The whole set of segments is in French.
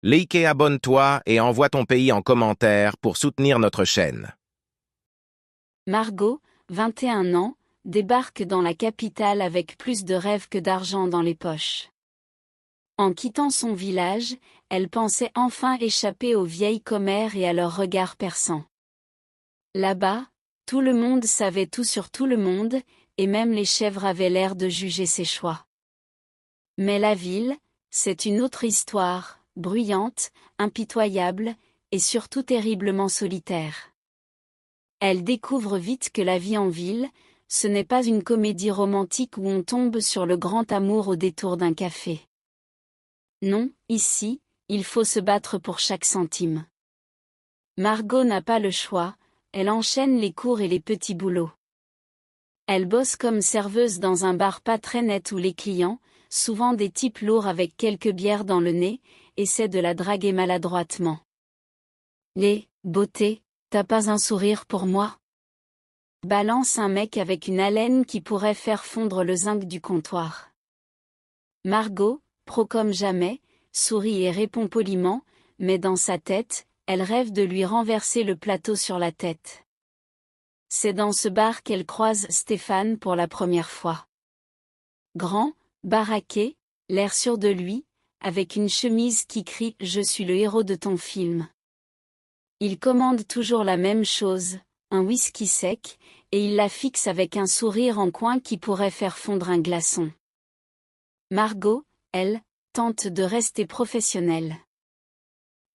Like et abonne-toi et envoie ton pays en commentaire pour soutenir notre chaîne. Margot, 21 ans, débarque dans la capitale avec plus de rêves que d'argent dans les poches. En quittant son village, elle pensait enfin échapper aux vieilles commères et à leurs regards perçants. Là-bas, tout le monde savait tout sur tout le monde, et même les chèvres avaient l'air de juger ses choix. Mais la ville, c'est une autre histoire, bruyante, impitoyable, et surtout terriblement solitaire. Elle découvre vite que la vie en ville, ce n'est pas une comédie romantique où on tombe sur le grand amour au détour d'un café. Non, ici, il faut se battre pour chaque centime. Margot n'a pas le choix, elle enchaîne les cours et les petits boulots. Elle bosse comme serveuse dans un bar pas très net où les clients, souvent des types lourds avec quelques bières dans le nez, essaient de la draguer maladroitement. Beauté, t'as pas un sourire pour moi? Balance un mec avec une haleine qui pourrait faire fondre le zinc du comptoir. Margot, pro comme jamais, sourit et répond poliment, mais dans sa tête, elle rêve de lui renverser le plateau sur la tête. C'est dans ce bar qu'elle croise Stéphane pour la première fois. Grand, baraqué, l'air sûr de lui, avec une chemise qui crie « Je suis le héros de ton film ». Il commande toujours la même chose, un whisky sec, et il la fixe avec un sourire en coin qui pourrait faire fondre un glaçon. Margot, elle, tente de rester professionnelle.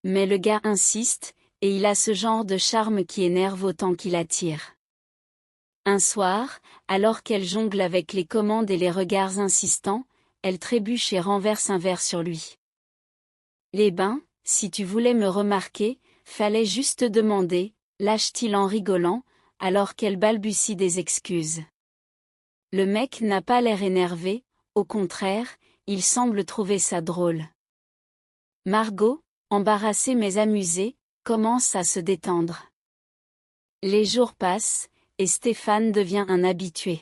Mais le gars insiste, et il a ce genre de charme qui énerve autant qu'il attire. Un soir, alors qu'elle jongle avec les commandes et les regards insistants, elle trébuche et renverse un verre sur lui. Si tu voulais me remarquer, fallait juste demander, lâche-t-il en rigolant, alors qu'elle balbutie des excuses. Le mec n'a pas l'air énervé, au contraire, il semble trouver ça drôle. Margot, embarrassée mais amusée, commence à se détendre. Les jours passent, et Stéphane devient un habitué.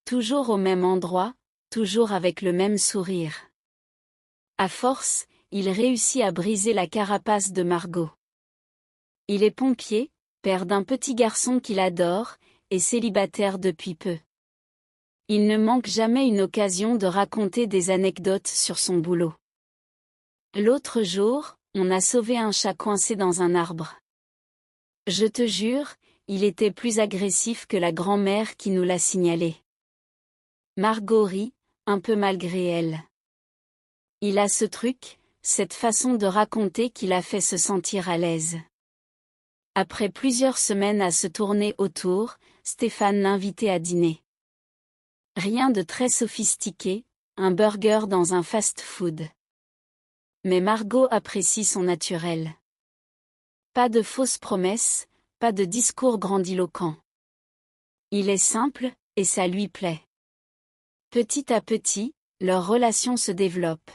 Toujours au même endroit, toujours avec le même sourire. À force, il réussit à briser la carapace de Margot. Il est pompier, père d'un petit garçon qu'il adore, et célibataire depuis peu. Il ne manque jamais une occasion de raconter des anecdotes sur son boulot. L'autre jour, on a sauvé un chat coincé dans un arbre. Je te jure, il était plus agressif que la grand-mère qui nous l'a signalé. Margot rit, un peu malgré elle. Il a ce truc, cette façon de raconter qui l'a fait se sentir à l'aise. Après plusieurs semaines à se tourner autour, Stéphane l'invitait à dîner. Rien de très sophistiqué, un burger dans un fast-food. Mais Margot apprécie son naturel. Pas de fausses promesses, pas de discours grandiloquents. Il est simple, et ça lui plaît. Petit à petit, leur relation se développe.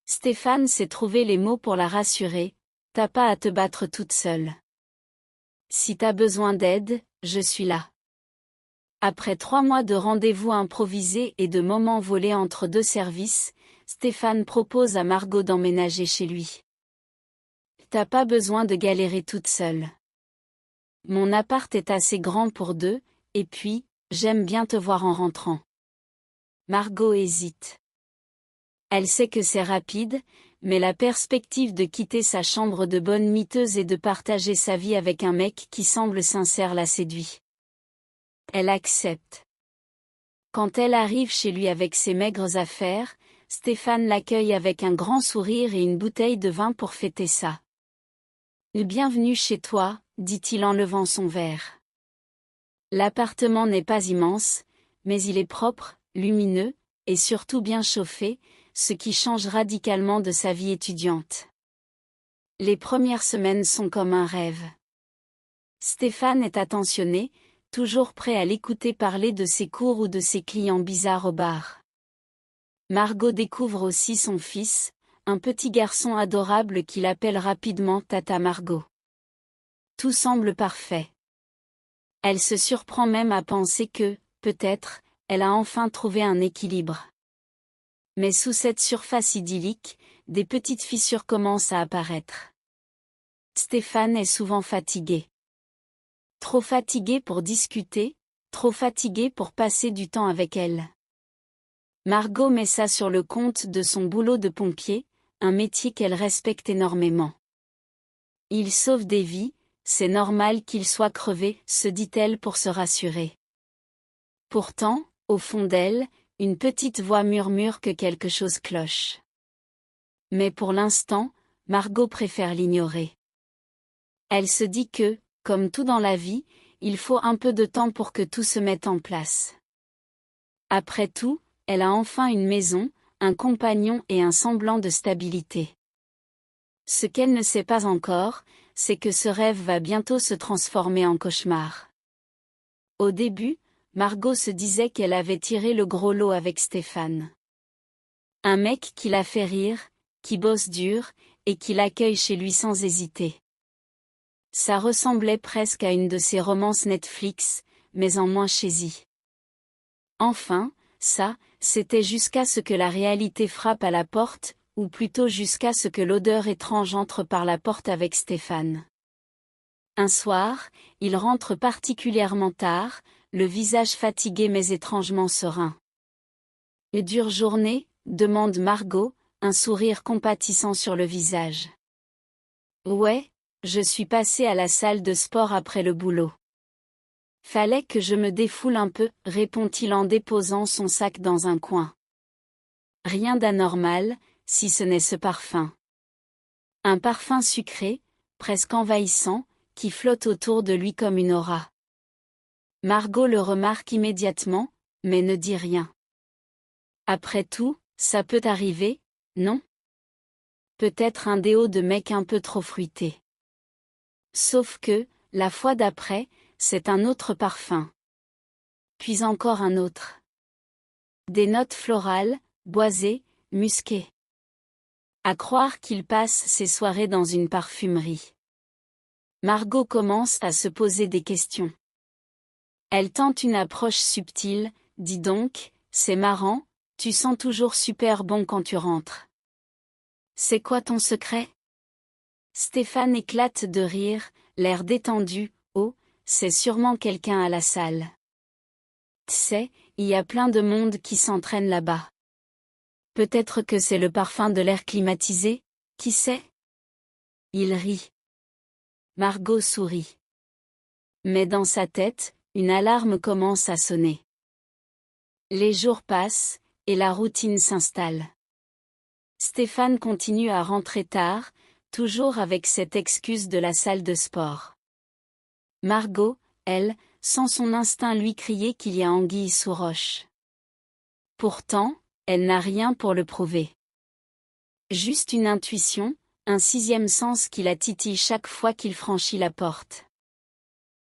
Stéphane sait trouver les mots pour la rassurer, t'as pas à te battre toute seule. Si t'as besoin d'aide, je suis là. Après 3 mois de rendez-vous improvisés et de moments volés entre deux services, Stéphane propose à Margot d'emménager chez lui. T'as pas besoin de galérer toute seule. Mon appart est assez grand pour 2, et puis, j'aime bien te voir en rentrant. Margot hésite. Elle sait que c'est rapide, mais la perspective de quitter sa chambre de bonne miteuse et de partager sa vie avec un mec qui semble sincère la séduit. Elle accepte. Quand elle arrive chez lui avec ses maigres affaires, Stéphane l'accueille avec un grand sourire et une bouteille de vin pour fêter ça. Bienvenue chez toi, dit-il en levant son verre. L'appartement n'est pas immense, mais il est propre, lumineux, et surtout bien chauffé, ce qui change radicalement de sa vie étudiante. Les premières semaines sont comme un rêve. Stéphane est attentionné, toujours prêt à l'écouter parler de ses cours ou de ses clients bizarres au bar. Margot découvre aussi son fils, un petit garçon adorable qu'il appelle rapidement Tata Margot. Tout semble parfait. Elle se surprend même à penser que, peut-être, elle a enfin trouvé un équilibre. Mais sous cette surface idyllique, des petites fissures commencent à apparaître. Stéphane est souvent fatigué. Trop fatigué pour discuter, trop fatigué pour passer du temps avec elle. Margot met ça sur le compte de son boulot de pompier, un métier qu'elle respecte énormément. Il sauve des vies, c'est normal qu'il soit crevé, se dit-elle pour se rassurer. Pourtant, au fond d'elle, une petite voix murmure que quelque chose cloche. Mais pour l'instant, Margot préfère l'ignorer. Elle se dit que, comme tout dans la vie, il faut un peu de temps pour que tout se mette en place. Après tout, elle a enfin une maison, un compagnon et un semblant de stabilité. Ce qu'elle ne sait pas encore, c'est que ce rêve va bientôt se transformer en cauchemar. Au début, Margot se disait qu'elle avait tiré le gros lot avec Stéphane. Un mec qui la fait rire, qui bosse dur, et qui l'accueille chez lui sans hésiter. Ça ressemblait presque à une de ces romances Netflix, mais en moins cheesy. Enfin, ça, c'était jusqu'à ce que la réalité frappe à la porte, ou plutôt jusqu'à ce que l'odeur étrange entre par la porte avec Stéphane. Un soir, il rentre particulièrement tard, le visage fatigué mais étrangement serein. « Une dure journée ?» demande Margot, un sourire compatissant sur le visage. « Ouais, je suis passée à la salle de sport après le boulot. Fallait que je me défoule un peu, répond-il en déposant son sac dans un coin. Rien d'anormal, si ce n'est ce parfum. Un parfum sucré, presque envahissant, qui flotte autour de lui comme une aura. Margot le remarque immédiatement, mais ne dit rien. Après tout, ça peut arriver, non? Peut-être un déo de mec un peu trop fruité. Sauf que, la fois d'après, c'est un autre parfum. Puis encore un autre. Des notes florales, boisées, musquées. À croire qu'il passe ses soirées dans une parfumerie. Margot commence à se poser des questions. Elle tente une approche subtile, dis donc, c'est marrant, tu sens toujours super bon quand tu rentres. C'est quoi ton secret? Stéphane éclate de rire, l'air détendu, oh, c'est sûrement quelqu'un à la salle. T'sais, il y a plein de monde qui s'entraîne là-bas. Peut-être que c'est le parfum de l'air climatisé, qui sait? Il rit. Margot sourit. Mais dans sa tête, une alarme commence à sonner. Les jours passent, et la routine s'installe. Stéphane continue à rentrer tard, toujours avec cette excuse de la salle de sport. Margot, elle, sent son instinct lui crier qu'il y a anguille sous roche. Pourtant, elle n'a rien pour le prouver. Juste une intuition, un sixième sens qui la titille chaque fois qu'il franchit la porte.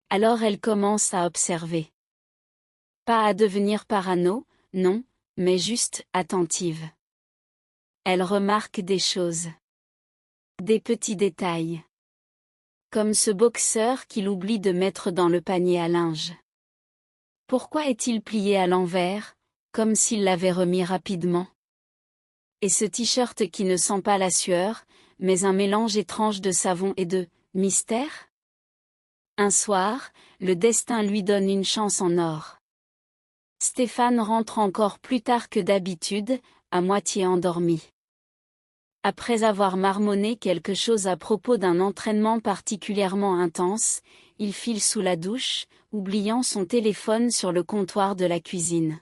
Alors elle commence à observer. Pas à devenir parano, non, mais juste attentive. Elle remarque des choses. Des petits détails. Comme ce boxeur qu'il oublie de mettre dans le panier à linge. Pourquoi est-il plié à l'envers, comme s'il l'avait remis rapidement? Et ce t-shirt qui ne sent pas la sueur, mais un mélange étrange de savon et de mystère? Un soir, le destin lui donne une chance en or. Stéphane rentre encore plus tard que d'habitude, à moitié endormi. Après avoir marmonné quelque chose à propos d'un entraînement particulièrement intense, il file sous la douche, oubliant son téléphone sur le comptoir de la cuisine.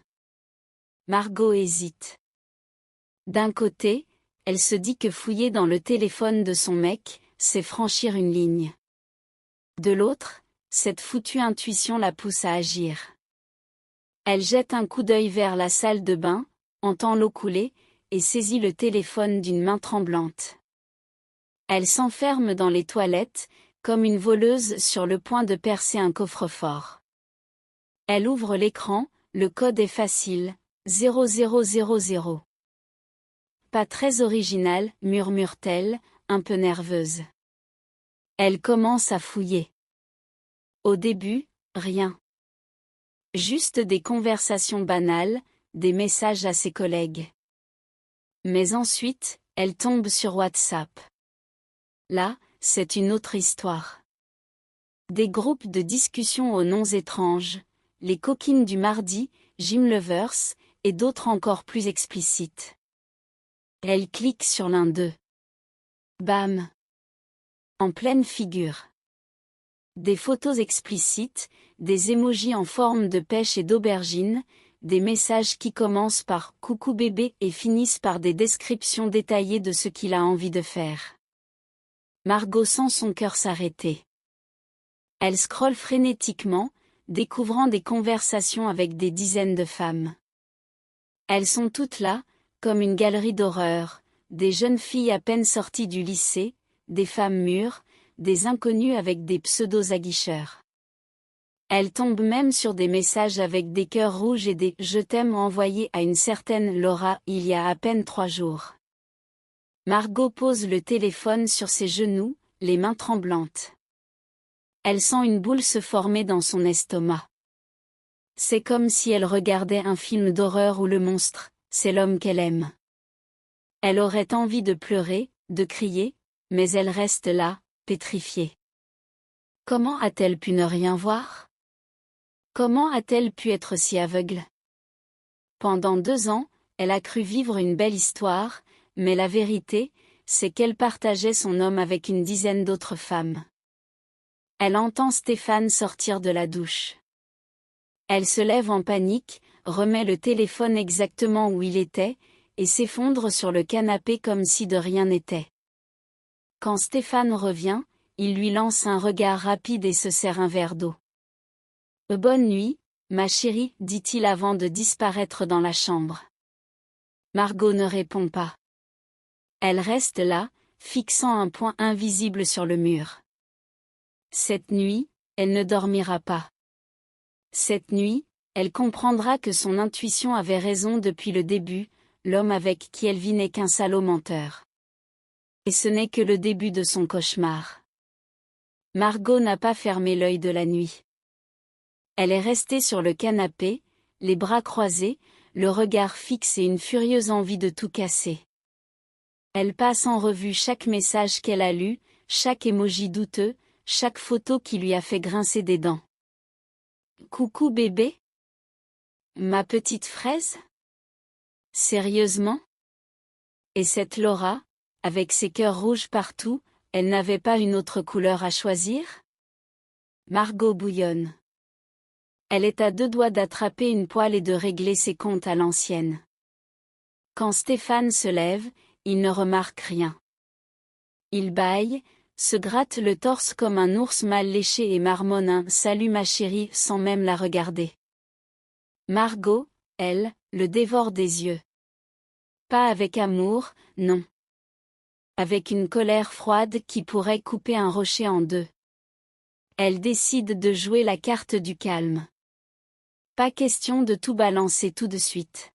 Margot hésite. D'un côté, elle se dit que fouiller dans le téléphone de son mec, c'est franchir une ligne. De l'autre, cette foutue intuition la pousse à agir. Elle jette un coup d'œil vers la salle de bain, entend l'eau couler, et saisit le téléphone d'une main tremblante. Elle s'enferme dans les toilettes, comme une voleuse sur le point de percer un coffre-fort. Elle ouvre l'écran, le code est facile, 0000. Pas très original, murmure-t-elle, un peu nerveuse. Elle commence à fouiller. Au début, rien. Juste des conversations banales, des messages à ses collègues. Mais ensuite, Elle tombe sur WhatsApp. Là, c'est une autre histoire. Des groupes de discussion aux noms étranges, les coquines du mardi, Gym Lovers, et d'autres encore plus explicites. Elle clique sur l'un d'eux. Bam! En pleine figure. Des photos explicites, des emojis en forme de pêche et d'aubergine, des messages qui commencent par « coucou bébé » et finissent par des descriptions détaillées de ce qu'il a envie de faire. Margot sent son cœur s'arrêter. Elle scrolle frénétiquement, découvrant des conversations avec des dizaines de femmes. Elles sont toutes là, comme une galerie d'horreur, des jeunes filles à peine sorties du lycée, des femmes mûres, des inconnus avec des pseudos aguicheurs. Elle tombe même sur des messages avec des cœurs rouges et des « je t'aime » envoyés à une certaine Laura il y a à peine 3 jours. Margot pose le téléphone sur ses genoux, les mains tremblantes. Elle sent une boule se former dans son estomac. C'est comme si elle regardait un film d'horreur où le monstre, c'est l'homme qu'elle aime. Elle aurait envie de pleurer, de crier, mais elle reste là, pétrifiée. Comment a-t-elle pu ne rien voir? Comment a-t-elle pu être si aveugle? Pendant 2 ans, elle a cru vivre une belle histoire, mais la vérité, c'est qu'elle partageait son homme avec une dizaine d'autres femmes. Elle entend Stéphane sortir de la douche. Elle se lève en panique, remet le téléphone exactement où il était, et s'effondre sur le canapé comme si de rien n'était. Quand Stéphane revient, il lui lance un regard rapide et se sert un verre d'eau. « Bonne nuit, ma chérie » dit-il avant de disparaître dans la chambre. Margot ne répond pas. Elle reste là, fixant un point invisible sur le mur. Cette nuit, elle ne dormira pas. Cette nuit, elle comprendra que son intuition avait raison depuis le début, l'homme avec qui elle vit n'est qu'un salaud menteur. Et ce n'est que le début de son cauchemar. Margot n'a pas fermé l'œil de la nuit. Elle est restée sur le canapé, les bras croisés, le regard fixe et une furieuse envie de tout casser. Elle passe en revue chaque message qu'elle a lu, chaque émoji douteux, chaque photo qui lui a fait grincer des dents. Coucou bébé? Ma petite fraise? Sérieusement? Et cette Laura, avec ses cœurs rouges partout, elle n'avait pas une autre couleur à choisir? Margot bouillonne. Elle est à 2 doigts d'attraper une poêle et de régler ses comptes à l'ancienne. Quand Stéphane se lève, il ne remarque rien. Il bâille, se gratte le torse comme un ours mal léché et marmonne un « Salut ma chérie » sans même la regarder. Margot, elle, le dévore des yeux. Pas avec amour, non. Avec une colère froide qui pourrait couper un rocher en 2. Elle décide de jouer la carte du calme. Pas question de tout balancer tout de suite.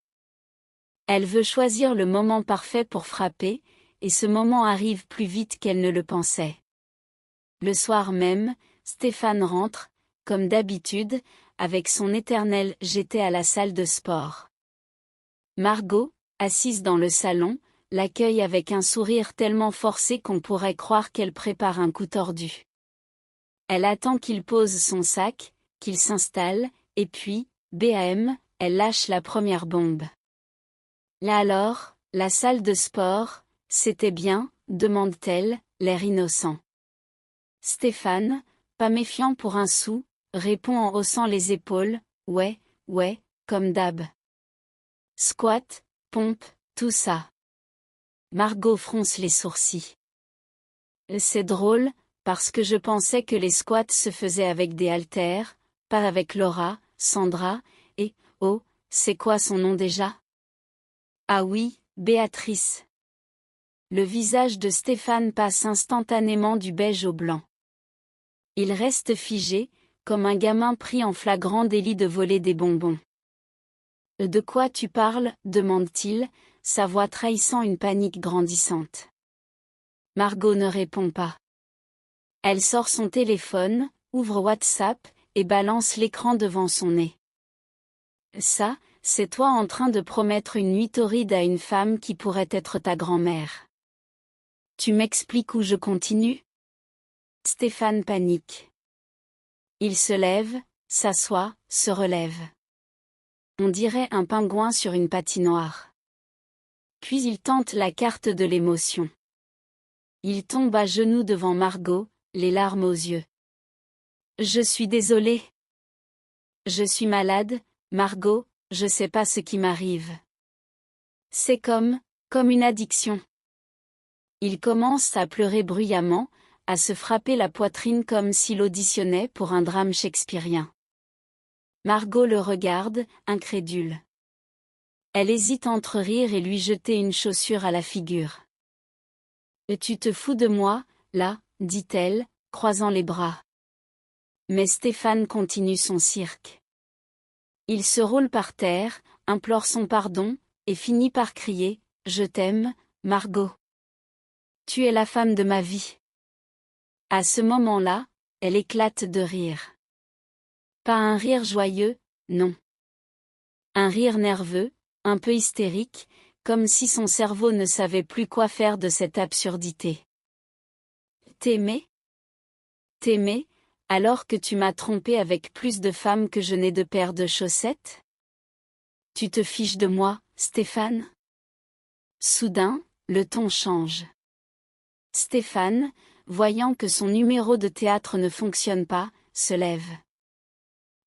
Elle veut choisir le moment parfait pour frapper, et ce moment arrive plus vite qu'elle ne le pensait. Le soir même, Stéphane rentre, comme d'habitude, avec son éternel « j'étais à la salle de sport ». Margot, assise dans le salon, l'accueille avec un sourire tellement forcé qu'on pourrait croire qu'elle prépare un coup tordu. Elle attend qu'il pose son sac, qu'il s'installe, et puis, bam, elle lâche la première bombe. Là alors, la salle de sport, c'était bien, demande-t-elle, l'air innocent. Stéphane, pas méfiant pour un sou, répond en haussant les épaules, ouais, comme d'hab. Squat, pompe, tout ça. Margot fronce les sourcils. C'est drôle, parce que je pensais que les squats se faisaient avec des haltères, pas avec Laura, Sandra, et, oh, c'est quoi son nom déjà? Ah oui, Béatrice. Le visage de Stéphane passe instantanément du beige au blanc. Il reste figé, comme un gamin pris en flagrant délit de voler des bonbons. « De quoi tu parles ?» demande-t-il, sa voix trahissant une panique grandissante. Margot ne répond pas. Elle sort son téléphone, ouvre WhatsApp, et balance l'écran devant son nez. Ça, c'est toi en train de promettre une nuit torride à une femme qui pourrait être ta grand-mère. Tu m'expliques où je continue? Stéphane panique. Il se lève, s'assoit, se relève. On dirait un pingouin sur une patinoire. Puis il tente la carte de l'émotion. Il tombe à genoux devant Margot, les larmes aux yeux. Je suis désolé. Je suis malade, Margot, je sais pas ce qui m'arrive. C'est comme une addiction. Il commence à pleurer bruyamment, à se frapper la poitrine comme s'il auditionnait pour un drame shakespearien. Margot le regarde, incrédule. Elle hésite entre rire et lui jeter une chaussure à la figure. « Tu te fous de moi, là ?» dit-elle, croisant les bras. Mais Stéphane continue son cirque. Il se roule par terre, implore son pardon, et finit par crier « Je t'aime, Margot. Tu es la femme de ma vie. » À ce moment-là, elle éclate de rire. Pas un rire joyeux, non. Un rire nerveux, un peu hystérique, comme si son cerveau ne savait plus quoi faire de cette absurdité. T'aimer? T'aimer, alors que tu m'as trompé avec plus de femmes que je n'ai de paires de chaussettes? Tu te fiches de moi, Stéphane? Soudain, le ton change. Stéphane, voyant que son numéro de théâtre ne fonctionne pas, se lève.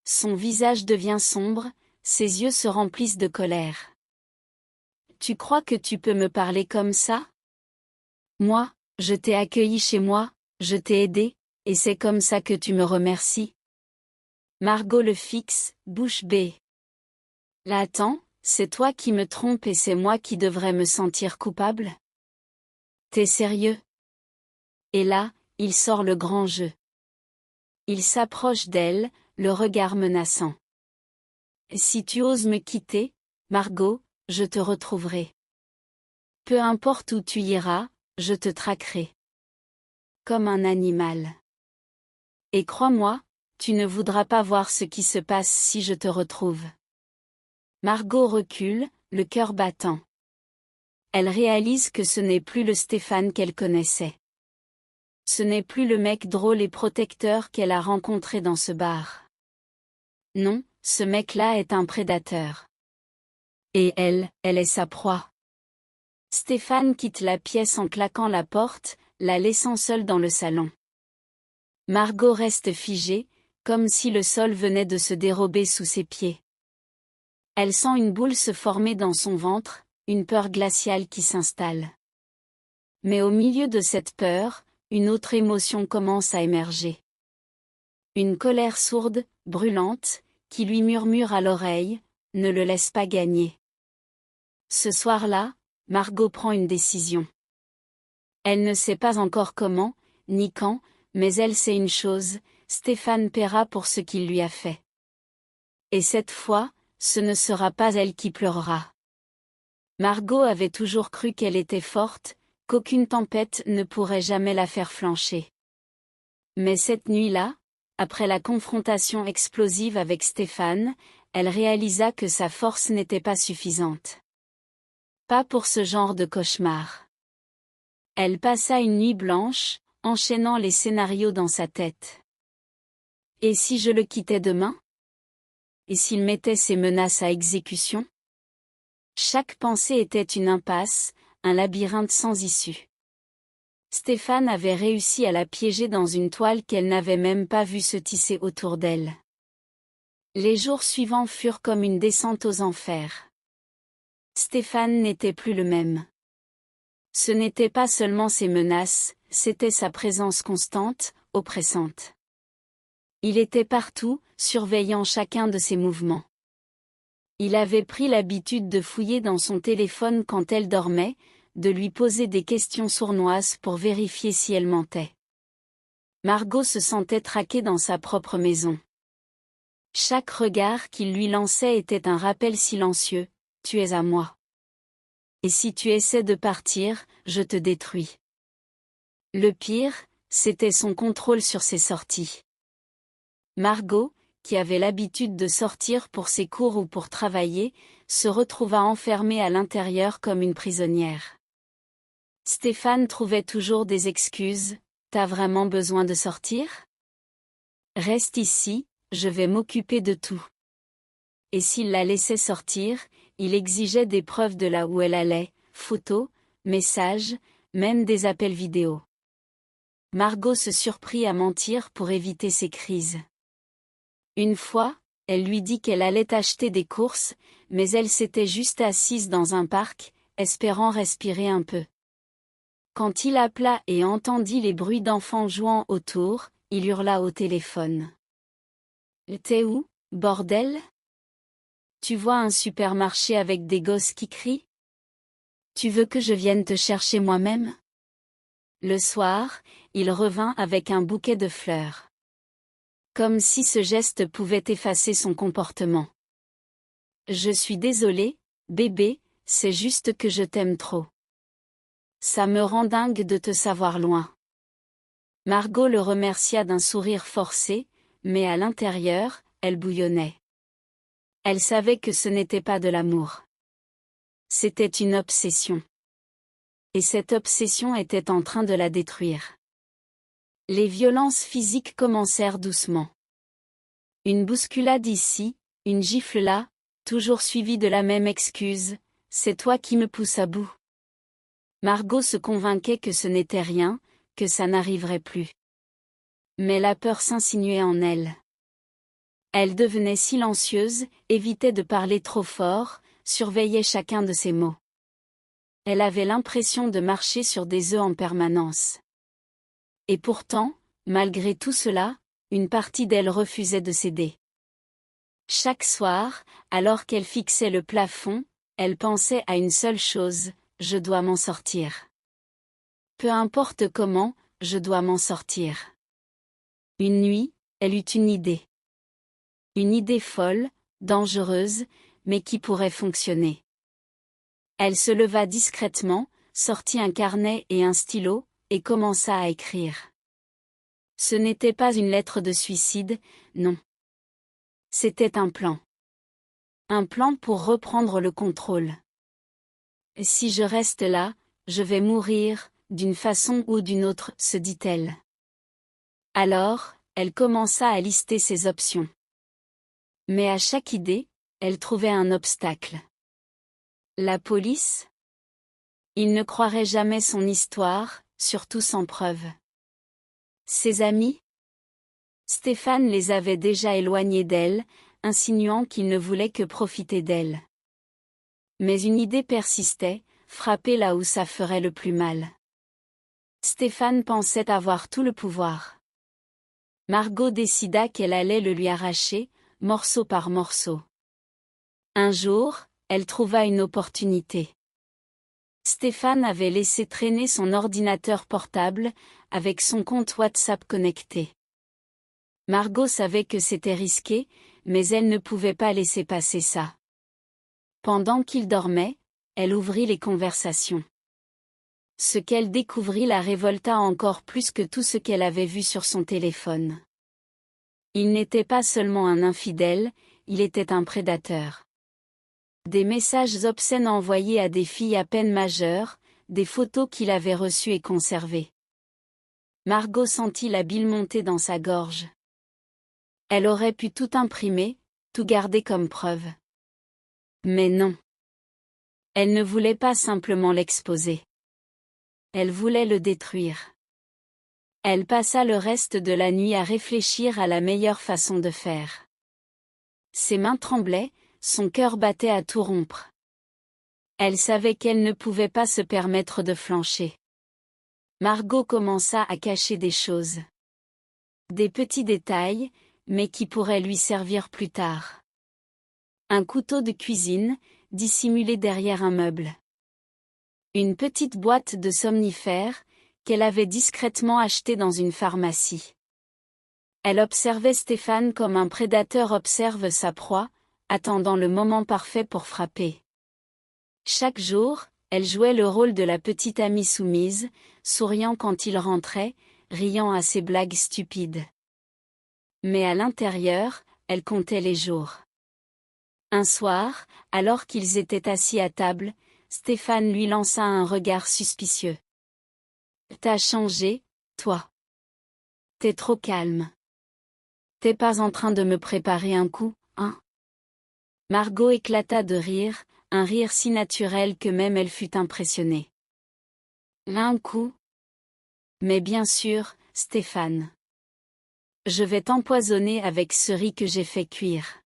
Son visage devient sombre, ses yeux se remplissent de colère. Tu crois que tu peux me parler comme ça? Moi, je t'ai accueilli chez moi, je t'ai aidé, et c'est comme ça que tu me remercies? Margot le fixe, bouche bée. Là attends, c'est toi qui me trompes et c'est moi qui devrais me sentir coupable? T'es sérieux? Et là, il sort le grand jeu. Il s'approche d'elle, le regard menaçant. Si tu oses me quitter, Margot, je te retrouverai. Peu importe où tu iras, je te traquerai. Comme un animal. Et crois-moi, tu ne voudras pas voir ce qui se passe si je te retrouve. Margot recule, le cœur battant. Elle réalise que ce n'est plus le Stéphane qu'elle connaissait. Ce n'est plus le mec drôle et protecteur qu'elle a rencontré dans ce bar. Non, ce mec-là est un prédateur. Et elle est sa proie. Stéphane quitte la pièce en claquant la porte, la laissant seule dans le salon. Margot reste figée, comme si le sol venait de se dérober sous ses pieds. Elle sent une boule se former dans son ventre, une peur glaciale qui s'installe. Mais au milieu de cette peur, une autre émotion commence à émerger. Une colère sourde, brûlante, qui lui murmure à l'oreille, ne le laisse pas gagner. Ce soir-là, Margot prend une décision. Elle ne sait pas encore comment, ni quand, mais elle sait une chose, Stéphane paiera pour ce qu'il lui a fait. Et cette fois, ce ne sera pas elle qui pleurera. Margot avait toujours cru qu'elle était forte, qu'aucune tempête ne pourrait jamais la faire flancher. Mais cette nuit-là, après la confrontation explosive avec Stéphane, elle réalisa que sa force n'était pas suffisante. Pas pour ce genre de cauchemar. Elle passa une nuit blanche, enchaînant les scénarios dans sa tête. Et si je le quittais demain? Et s'il mettait ses menaces à exécution? Chaque pensée était une impasse, un labyrinthe sans issue. Stéphane avait réussi à la piéger dans une toile qu'elle n'avait même pas vue se tisser autour d'elle. Les jours suivants furent comme une descente aux enfers. Stéphane n'était plus le même. Ce n'était pas seulement ses menaces, c'était sa présence constante, oppressante. Il était partout, surveillant chacun de ses mouvements. Il avait pris l'habitude de fouiller dans son téléphone quand elle dormait, de lui poser des questions sournoises pour vérifier si elle mentait. Margot se sentait traquée dans sa propre maison. Chaque regard qu'il lui lançait était un rappel silencieux, « Tu es à moi. Et si tu essaies de partir, je te détruis. » Le pire, c'était son contrôle sur ses sorties. Margot, qui avait l'habitude de sortir pour ses cours ou pour travailler, se retrouva enfermée à l'intérieur comme une prisonnière. Stéphane trouvait toujours des excuses. T'as vraiment besoin de sortir? Reste ici, je vais m'occuper de tout. Et s'il la laissait sortir, il exigeait des preuves de là où elle allait, photos, messages, même des appels vidéo. Margot se surprit à mentir pour éviter ses crises. Une fois, elle lui dit qu'elle allait acheter des courses, mais elle s'était juste assise dans un parc, espérant respirer un peu. Quand il appela et entendit les bruits d'enfants jouant autour, il hurla au téléphone. « T'es où, bordel? Tu vois un supermarché avec des gosses qui crient? Tu veux que je vienne te chercher moi-même? » Le soir, il revint avec un bouquet de fleurs. Comme si ce geste pouvait effacer son comportement. « Je suis désolé, bébé, c'est juste que je t'aime trop. Ça me rend dingue de te savoir loin. » Margot le remercia d'un sourire forcé, mais à l'intérieur, elle bouillonnait. Elle savait que ce n'était pas de l'amour. C'était une obsession. Et cette obsession était en train de la détruire. Les violences physiques commencèrent doucement. Une bousculade ici, une gifle là, toujours suivie de la même excuse, « C'est toi qui me pousse à bout. » Margot se convainquait que ce n'était rien, que ça n'arriverait plus. Mais la peur s'insinuait en elle. Elle devenait silencieuse, évitait de parler trop fort, surveillait chacun de ses mots. Elle avait l'impression de marcher sur des œufs en permanence. Et pourtant, malgré tout cela, une partie d'elle refusait de céder. Chaque soir, alors qu'elle fixait le plafond, elle pensait à une seule chose, « Je dois m'en sortir. Peu importe comment, je dois m'en sortir. » Une nuit, elle eut une idée. Une idée folle, dangereuse, mais qui pourrait fonctionner. Elle se leva discrètement, sortit un carnet et un stylo, et commença à écrire. Ce n'était pas une lettre de suicide, non. C'était un plan. Un plan pour reprendre le contrôle. Si je reste là, je vais mourir, d'une façon ou d'une autre, se dit-elle. Alors, elle commença à lister ses options. Mais à chaque idée, elle trouvait un obstacle. La police? Il ne croirait jamais son histoire, surtout sans preuve. Ses amis? Stéphane les avait déjà éloignés d'elle, insinuant qu'il ne voulait que profiter d'elle. Mais une idée persistait, frapper là où ça ferait le plus mal. Stéphane pensait avoir tout le pouvoir. Margot décida qu'elle allait le lui arracher, morceau par morceau. Un jour, elle trouva une opportunité. Stéphane avait laissé traîner son ordinateur portable, avec son compte WhatsApp connecté. Margot savait que c'était risqué, mais elle ne pouvait pas laisser passer ça. Pendant qu'il dormait, elle ouvrit les conversations. Ce qu'elle découvrit la révolta encore plus que tout ce qu'elle avait vu sur son téléphone. Il n'était pas seulement un infidèle, il était un prédateur. Des messages obscènes envoyés à des filles à peine majeures, des photos qu'il avait reçues et conservées. Margot sentit la bile monter dans sa gorge. Elle aurait pu tout imprimer, tout garder comme preuve. Mais non. Elle ne voulait pas simplement l'exposer. Elle voulait le détruire. Elle passa le reste de la nuit à réfléchir à la meilleure façon de faire. Ses mains tremblaient, son cœur battait à tout rompre. Elle savait qu'elle ne pouvait pas se permettre de flancher. Margot commença à cacher des choses. Des petits détails, mais qui pourraient lui servir plus tard. Un couteau de cuisine, dissimulé derrière un meuble. Une petite boîte de somnifères, qu'elle avait discrètement achetée dans une pharmacie. Elle observait Stéphane comme un prédateur observe sa proie, attendant le moment parfait pour frapper. Chaque jour, elle jouait le rôle de la petite amie soumise, souriant quand il rentrait, riant à ses blagues stupides. Mais à l'intérieur, elle comptait les jours. Un soir, alors qu'ils étaient assis à table, Stéphane lui lança un regard suspicieux. T'as changé, toi. T'es trop calme. T'es pas en train de me préparer un coup, hein? Margot éclata de rire, un rire si naturel que même elle fut impressionnée. Un coup? Mais bien sûr, Stéphane. Je vais t'empoisonner avec ce riz que j'ai fait cuire.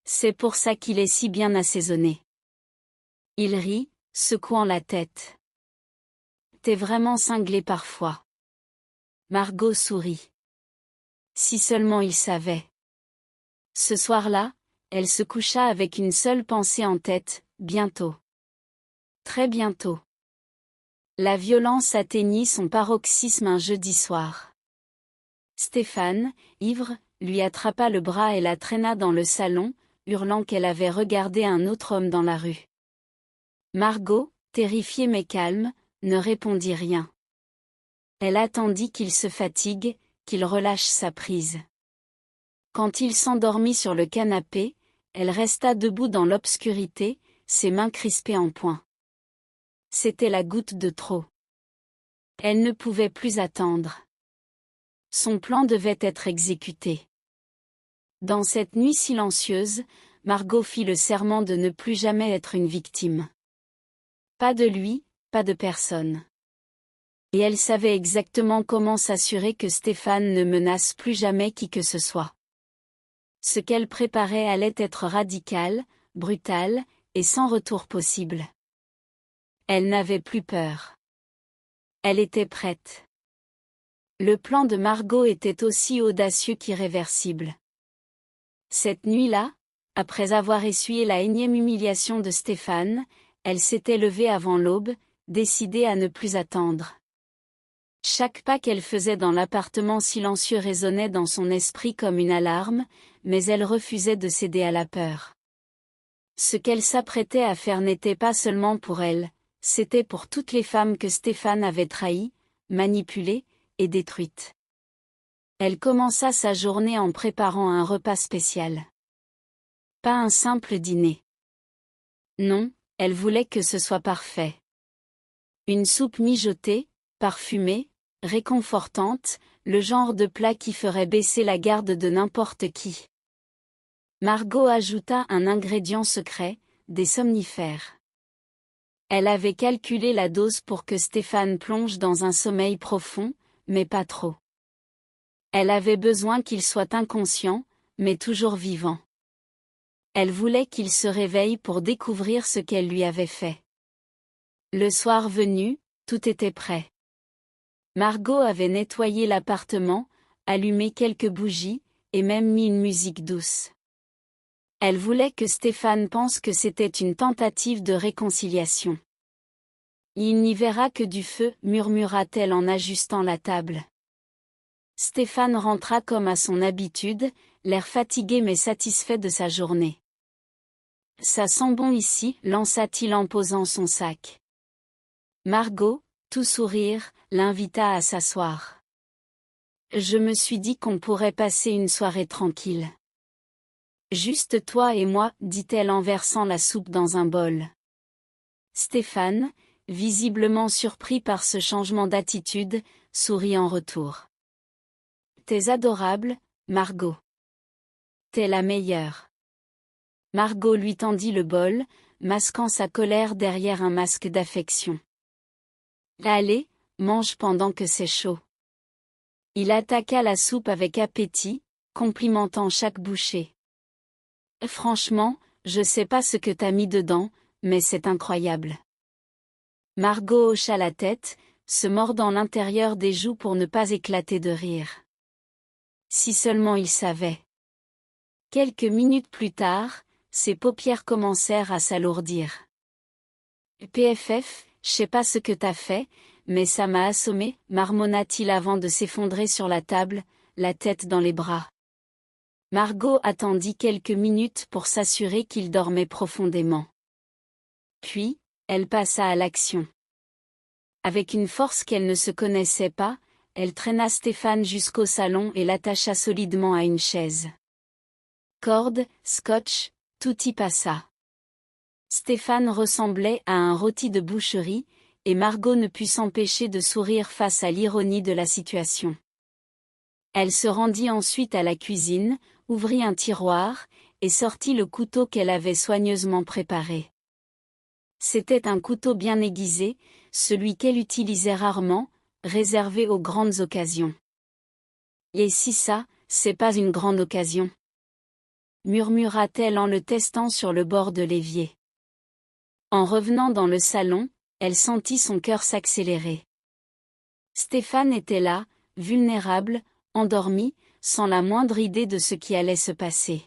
C'est pour ça qu'il est si bien assaisonné. Il rit, secouant la tête. T'es vraiment cinglé parfois. Margot sourit. Si seulement il savait. Ce soir-là, elle se coucha avec une seule pensée en tête, bientôt. Très bientôt. La violence atteignit son paroxysme un jeudi soir. Stéphane, ivre, lui attrapa le bras et la traîna dans le salon, hurlant qu'elle avait regardé un autre homme dans la rue. Margot, terrifiée mais calme, ne répondit rien. Elle attendit qu'il se fatigue, qu'il relâche sa prise. Quand il s'endormit sur le canapé, elle resta debout dans l'obscurité, ses mains crispées en poing. C'était la goutte de trop. Elle ne pouvait plus attendre. Son plan devait être exécuté. Dans cette nuit silencieuse, Margot fit le serment de ne plus jamais être une victime. Pas de lui, pas de personne. Et elle savait exactement comment s'assurer que Stéphane ne menace plus jamais qui que ce soit. Ce qu'elle préparait allait être radical, brutal, et sans retour possible. Elle n'avait plus peur. Elle était prête. Le plan de Margot était aussi audacieux qu'irréversible. Cette nuit-là, après avoir essuyé la énième humiliation de Stéphane, elle s'était levée avant l'aube, décidée à ne plus attendre. Chaque pas qu'elle faisait dans l'appartement silencieux résonnait dans son esprit comme une alarme, mais elle refusait de céder à la peur. Ce qu'elle s'apprêtait à faire n'était pas seulement pour elle, c'était pour toutes les femmes que Stéphane avait trahies, manipulées et détruites. Elle commença sa journée en préparant un repas spécial. Pas un simple dîner. Non, elle voulait que ce soit parfait. Une soupe mijotée, parfumée, réconfortante, le genre de plat qui ferait baisser la garde de n'importe qui. Margot ajouta un ingrédient secret, des somnifères. Elle avait calculé la dose pour que Stéphane plonge dans un sommeil profond, mais pas trop. Elle avait besoin qu'il soit inconscient, mais toujours vivant. Elle voulait qu'il se réveille pour découvrir ce qu'elle lui avait fait. Le soir venu, tout était prêt. Margot avait nettoyé l'appartement, allumé quelques bougies, et même mis une musique douce. Elle voulait que Stéphane pense que c'était une tentative de réconciliation. Il n'y verra que du feu, murmura-t-elle en ajustant la table. Stéphane rentra comme à son habitude, l'air fatigué mais satisfait de sa journée. Ça sent bon ici, lança-t-il en posant son sac. Margot, tout sourire, l'invita à s'asseoir. Je me suis dit qu'on pourrait passer une soirée tranquille. Juste toi et moi, dit-elle en versant la soupe dans un bol. Stéphane, visiblement surpris par ce changement d'attitude, sourit en retour. T'es adorable, Margot. T'es la meilleure. Margot lui tendit le bol, masquant sa colère derrière un masque d'affection. Allez, mange pendant que c'est chaud. Il attaqua la soupe avec appétit, complimentant chaque bouchée. Franchement, je sais pas ce que t'as mis dedans, mais c'est incroyable. Margot hocha la tête, se mordant l'intérieur des joues pour ne pas éclater de rire. Si seulement il savait. Quelques minutes plus tard, ses paupières commencèrent à s'alourdir. PFF, je sais pas ce que t'as fait, mais ça m'a assommé, marmonna-t-il avant de s'effondrer sur la table, la tête dans les bras. Margot attendit quelques minutes pour s'assurer qu'il dormait profondément. Puis, elle passa à l'action. Avec une force qu'elle ne se connaissait pas, elle traîna Stéphane jusqu'au salon et l'attacha solidement à une chaise. Corde, scotch, tout y passa. Stéphane ressemblait à un rôti de boucherie, et Margot ne put s'empêcher de sourire face à l'ironie de la situation. Elle se rendit ensuite à la cuisine, ouvrit un tiroir, et sortit le couteau qu'elle avait soigneusement préparé. C'était un couteau bien aiguisé, celui qu'elle utilisait rarement, réservé aux grandes occasions. « Et si ça, c'est pas une grande occasion ?» murmura-t-elle en le testant sur le bord de l'évier. En revenant dans le salon, elle sentit son cœur s'accélérer. Stéphane était là, vulnérable, endormi, sans la moindre idée de ce qui allait se passer.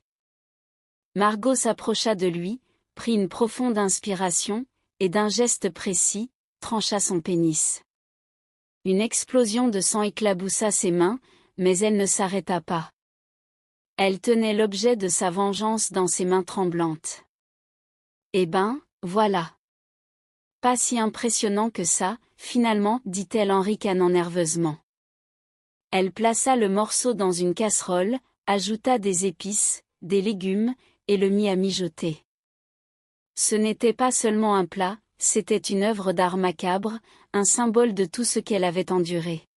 Margot s'approcha de lui, prit une profonde inspiration, et d'un geste précis, trancha son pénis. Une explosion de sang éclaboussa ses mains, mais elle ne s'arrêta pas. Elle tenait l'objet de sa vengeance dans ses mains tremblantes. Eh ben, voilà. Pas si impressionnant que ça, finalement, dit-elle en ricanant nerveusement. Elle plaça le morceau dans une casserole, ajouta des épices, des légumes, et le mit à mijoter. Ce n'était pas seulement un plat, c'était une œuvre d'art macabre, un symbole de tout ce qu'elle avait enduré.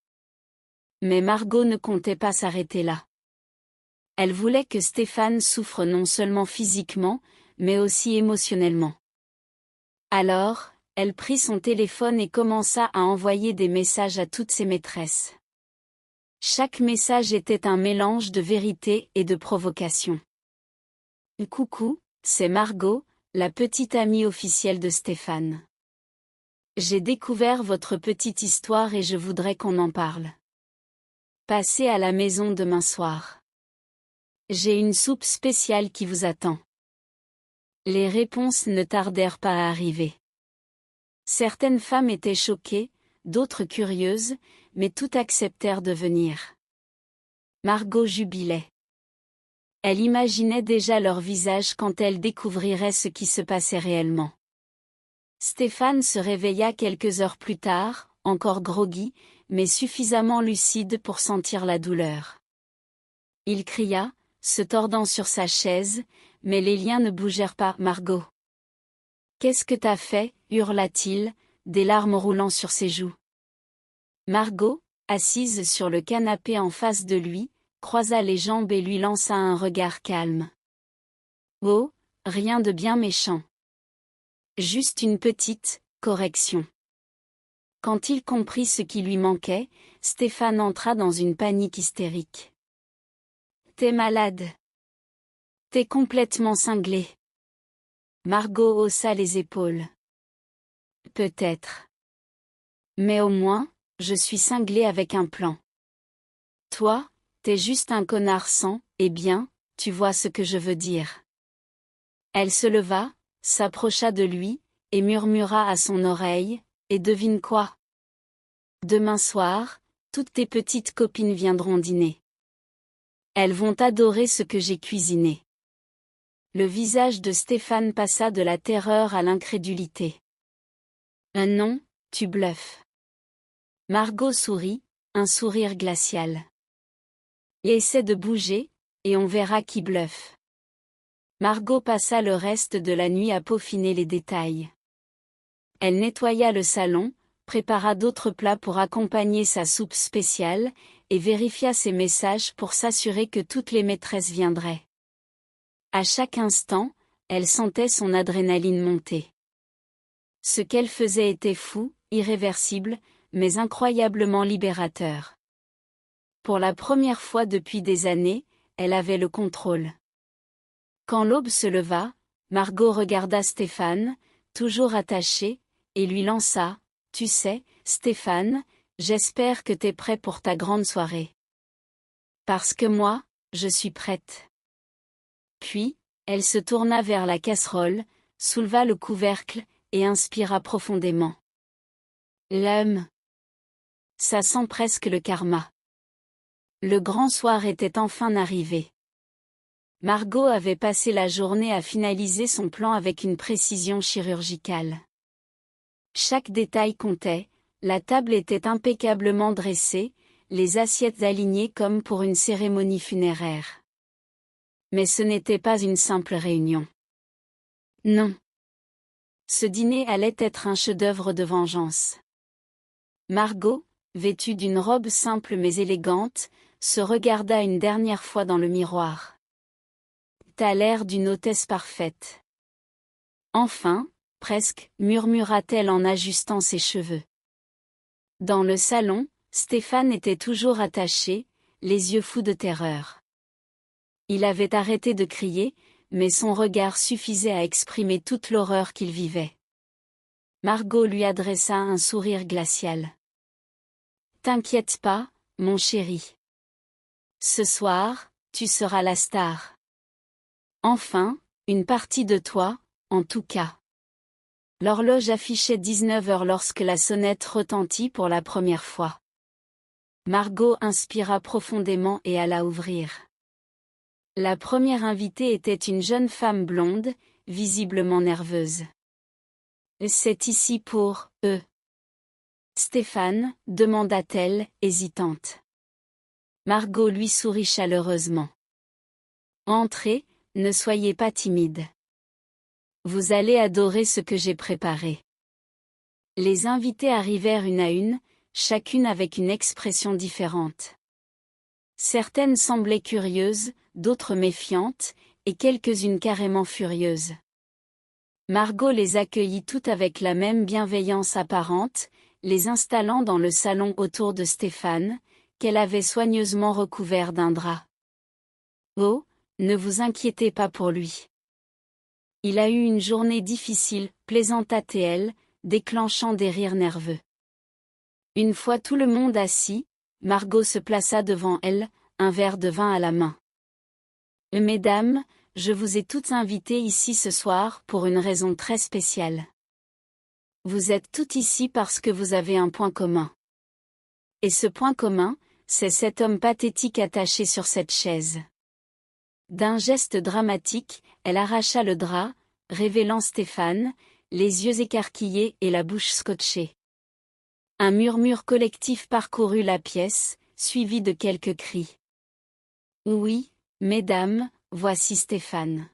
Mais Margot ne comptait pas s'arrêter là. Elle voulait que Stéphane souffre non seulement physiquement, mais aussi émotionnellement. Alors, elle prit son téléphone et commença à envoyer des messages à toutes ses maîtresses. Chaque message était un mélange de vérité et de provocation. « Coucou, c'est Margot, la petite amie officielle de Stéphane. J'ai découvert votre petite histoire et je voudrais qu'on en parle. Passez à la maison demain soir. J'ai une soupe spéciale qui vous attend. » Les réponses ne tardèrent pas à arriver. Certaines femmes étaient choquées, d'autres curieuses, mais toutes acceptèrent de venir. Margot jubilait. Elle imaginait déjà leur visage quand elle découvrirait ce qui se passait réellement. Stéphane se réveilla quelques heures plus tard, encore groggy, mais suffisamment lucide pour sentir la douleur. Il cria, se tordant sur sa chaise, mais les liens ne bougèrent pas. « Margot! Qu'est-ce que t'as fait ?» hurla-t-il, des larmes roulant sur ses joues. Margot, assise sur le canapé en face de lui, croisa les jambes et lui lança un regard calme. « Oh, rien de bien méchant. Juste une petite correction. » Quand il comprit ce qui lui manquait, Stéphane entra dans une panique hystérique. « T'es malade. T'es complètement cinglé. » Margot haussa les épaules. « Peut-être. Mais au moins, je suis cinglé avec un plan. Toi, t'es juste un connard sans, eh bien, tu vois ce que je veux dire. » Elle se leva, s'approcha de lui, et murmura à son oreille, « Et devine quoi? Demain soir, toutes tes petites copines viendront dîner. Elles vont adorer ce que j'ai cuisiné. » Le visage de Stéphane passa de la terreur à l'incrédulité. « Non, tu bluffes. » Margot sourit, un sourire glacial. « Essaie de bouger, et on verra qui bluffe. » Margot passa le reste de la nuit à peaufiner les détails. Elle nettoya le salon, prépara d'autres plats pour accompagner sa soupe spéciale, et vérifia ses messages pour s'assurer que toutes les maîtresses viendraient. À chaque instant, elle sentait son adrénaline monter. Ce qu'elle faisait était fou, irréversible, mais incroyablement libérateur. Pour la première fois depuis des années, elle avait le contrôle. Quand l'aube se leva, Margot regarda Stéphane, toujours attaché, et lui lança, « Tu sais, Stéphane, j'espère que t'es prêt pour ta grande soirée. Parce que moi, je suis prête. » Puis, elle se tourna vers la casserole, souleva le couvercle, et inspira profondément. L'homme. Ça sent presque le karma. Le grand soir était enfin arrivé. Margot avait passé la journée à finaliser son plan avec une précision chirurgicale. Chaque détail comptait, la table était impeccablement dressée, les assiettes alignées comme pour une cérémonie funéraire. Mais ce n'était pas une simple réunion. Non. Ce dîner allait être un chef-d'œuvre de vengeance. Margot, vêtue d'une robe simple mais élégante, se regarda une dernière fois dans le miroir. T'as l'air d'une hôtesse parfaite. Enfin, presque, murmura-t-elle en ajustant ses cheveux. Dans le salon, Stéphane était toujours attaché, les yeux fous de terreur. Il avait arrêté de crier, mais son regard suffisait à exprimer toute l'horreur qu'il vivait. Margot lui adressa un sourire glacial. « T'inquiète pas, mon chéri. Ce soir, tu seras la star. Enfin, une partie de toi, en tout cas. » L'horloge affichait 19 heures lorsque la sonnette retentit pour la première fois. Margot inspira profondément et alla ouvrir. La première invitée était une jeune femme blonde, visiblement nerveuse. « C'est ici pour eux. » Stéphane, demanda-t-elle, hésitante. Margot lui sourit chaleureusement. « Entrez, ne soyez pas timide. Vous allez adorer ce que j'ai préparé. » Les invités arrivèrent une à une, chacune avec une expression différente. Certaines semblaient curieuses, d'autres méfiantes, et quelques-unes carrément furieuses. Margot les accueillit toutes avec la même bienveillance apparente, les installant dans le salon autour de Stéphane, qu'elle avait soigneusement recouvert d'un drap. « Oh, ne vous inquiétez pas pour lui. Il a eu une journée difficile, » plaisanta-t-elle, déclenchant des rires nerveux. Une fois tout le monde assis, Margot se plaça devant elle, un verre de vin à la main. « Mesdames, je vous ai toutes invitées ici ce soir pour une raison très spéciale. Vous êtes toutes ici parce que vous avez un point commun. Et ce point commun, c'est cet homme pathétique attaché sur cette chaise. » D'un geste dramatique, elle arracha le drap, révélant Stéphane, les yeux écarquillés et la bouche scotchée. Un murmure collectif parcourut la pièce, suivi de quelques cris. « Oui, mesdames, voici Stéphane.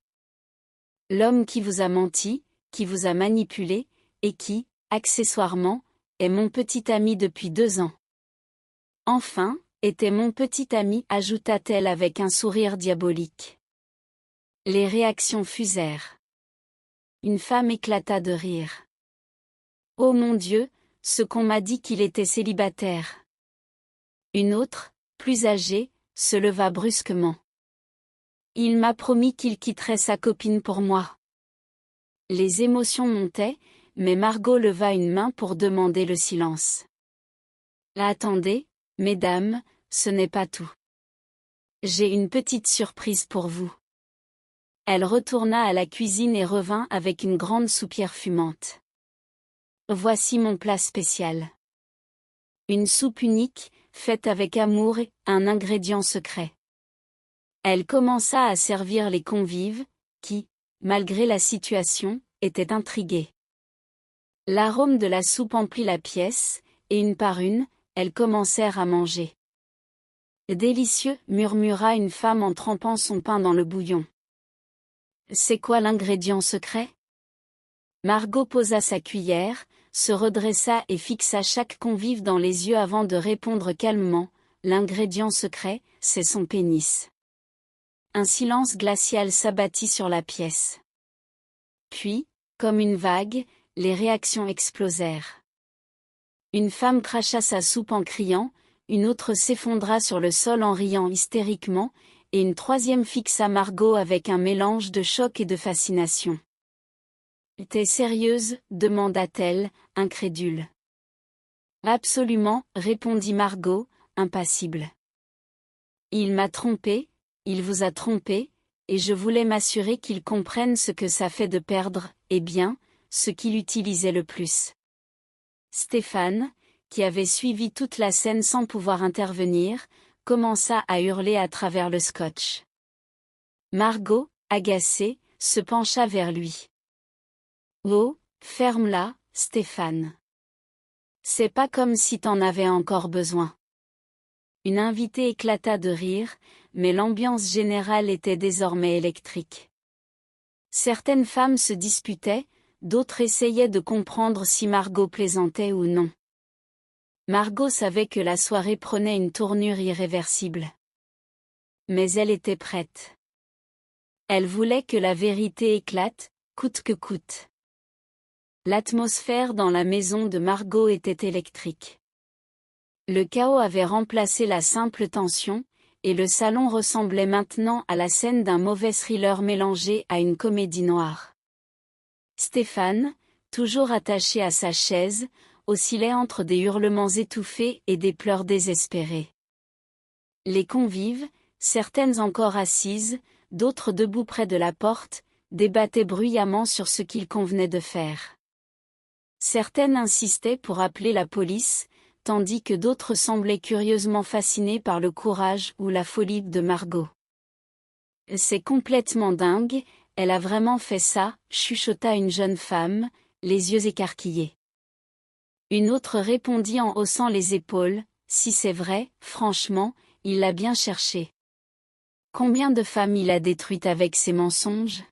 L'homme qui vous a menti, qui vous a manipulé, et qui, accessoirement, est mon petit ami depuis 2 ans. Enfin, était mon petit ami, ajouta-t-elle avec un sourire diabolique. » Les réactions fusèrent. Une femme éclata de rire. « Oh mon Dieu, ce qu'on m'a dit qu'il était célibataire. » Une autre, plus âgée, se leva brusquement. « Il m'a promis qu'il quitterait sa copine pour moi. » Les émotions montaient, mais Margot leva une main pour demander le silence. « Attendez, mesdames, ce n'est pas tout. J'ai une petite surprise pour vous. » Elle retourna à la cuisine et revint avec une grande soupière fumante. « Voici mon plat spécial. Une soupe unique, faite avec amour et un ingrédient secret. » Elle commença à servir les convives, qui, malgré la situation, étaient intrigués. L'arôme de la soupe emplit la pièce, et une par une, elles commencèrent à manger. « Délicieux, » murmura une femme en trempant son pain dans le bouillon. « C'est quoi l'ingrédient secret ?» Margot posa sa cuillère, se redressa et fixa chaque convive dans les yeux avant de répondre calmement, « L'ingrédient secret, c'est son pénis. » Un silence glacial s'abattit sur la pièce. Puis, comme une vague, les réactions explosèrent. Une femme cracha sa soupe en criant, une autre s'effondra sur le sol en riant hystériquement, et une troisième fixa Margot avec un mélange de choc et de fascination. « T'es sérieuse ?» demanda-t-elle, incrédule. « Absolument, » répondit Margot, impassible. « Il m'a trompée, il vous a trompé, et je voulais m'assurer qu'il comprenne ce que ça fait de perdre, eh bien, ce qu'il utilisait le plus. » Stéphane, qui avait suivi toute la scène sans pouvoir intervenir, commença à hurler à travers le scotch. Margot, agacée, se pencha vers lui. « Oh, ferme-la, Stéphane. C'est pas comme si t'en avais encore besoin. » Une invitée éclata de rire, mais l'ambiance générale était désormais électrique. Certaines femmes se disputaient, d'autres essayaient de comprendre si Margot plaisantait ou non. Margot savait que la soirée prenait une tournure irréversible. Mais elle était prête. Elle voulait que la vérité éclate, coûte que coûte. L'atmosphère dans la maison de Margot était électrique. Le chaos avait remplacé la simple tension, et le salon ressemblait maintenant à la scène d'un mauvais thriller mélangé à une comédie noire. Stéphane, toujours attaché à sa chaise, oscillait entre des hurlements étouffés et des pleurs désespérés. Les convives, certaines encore assises, d'autres debout près de la porte, débattaient bruyamment sur ce qu'il convenait de faire. Certaines insistaient pour appeler la police, tandis que d'autres semblaient curieusement fascinées par le courage ou la folie de Margot. « C'est complètement dingue, elle a vraiment fait ça », chuchota une jeune femme, les yeux écarquillés. Une autre répondit en haussant les épaules, « Si c'est vrai, franchement, il l'a bien cherché. Combien de femmes il a détruites avec ses mensonges ?»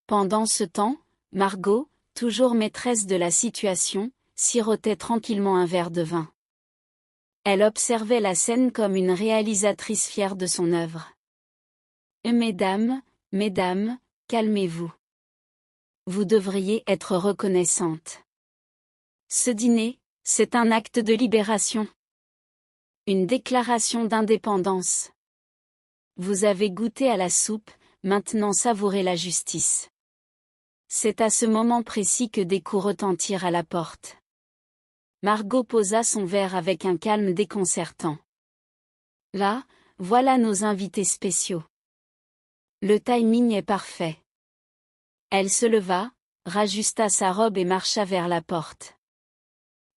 Pendant ce temps, Margot, toujours maîtresse de la situation, sirotait tranquillement un verre de vin. Elle observait la scène comme une réalisatrice fière de son œuvre. « Mesdames, mesdames, calmez-vous. Vous devriez être reconnaissantes. Ce dîner, c'est un acte de libération. Une déclaration d'indépendance. Vous avez goûté à la soupe, maintenant savourez la justice. » C'est à ce moment précis que des coups retentirent à la porte. Margot posa son verre avec un calme déconcertant. « Là, voilà nos invités spéciaux. Le timing est parfait. » Elle se leva, rajusta sa robe et marcha vers la porte.